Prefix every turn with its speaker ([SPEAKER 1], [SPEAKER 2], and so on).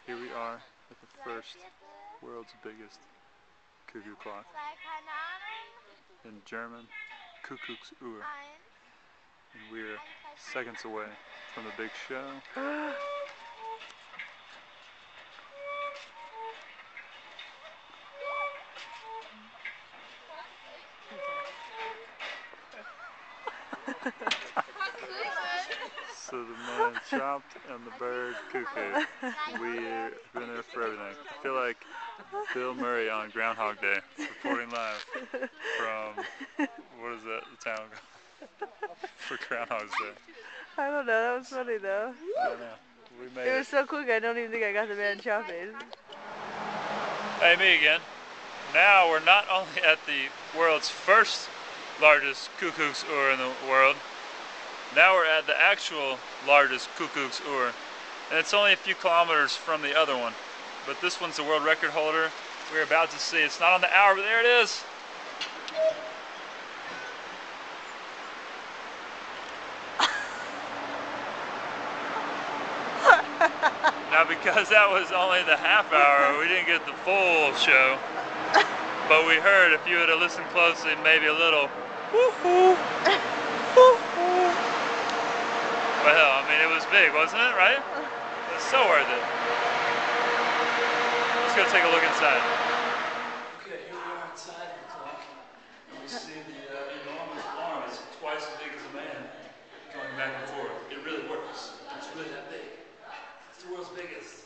[SPEAKER 1] Here we are at the first world's biggest cuckoo clock. In German, Kuckuck's Uhr. And we're seconds away from the big show. So the man chopped and the bird cuckoo. We've been there for everything. I feel like Bill Murray on Groundhog Day, reporting live from, what is that, the town for Groundhog's Day.
[SPEAKER 2] I don't know, that was funny though.
[SPEAKER 1] I know. We made
[SPEAKER 2] it was so quick, I don't even think I got the man chopping.
[SPEAKER 1] Hey, me again. Now we're not only at the world's first largest Kuckuck's Uhr in the world, now we're at the actual largest Kuckuck's Uhr. And it's only a few kilometers from the other one. But this one's the world record holder. We're about to see. It's not on the hour, but there it is. Now, because that was only the half hour, we didn't get the full show. But we heard, if you would have listened closely, maybe a little woo-hoo, woo-hoo. Well, I mean, it was big, wasn't it, right? It was so worth it. Let's go take a look inside. Okay, here we are inside the clock. And we see the enormous arm. It's twice as big as a man going back and forth. It really works. It's really that big. It's the world's biggest.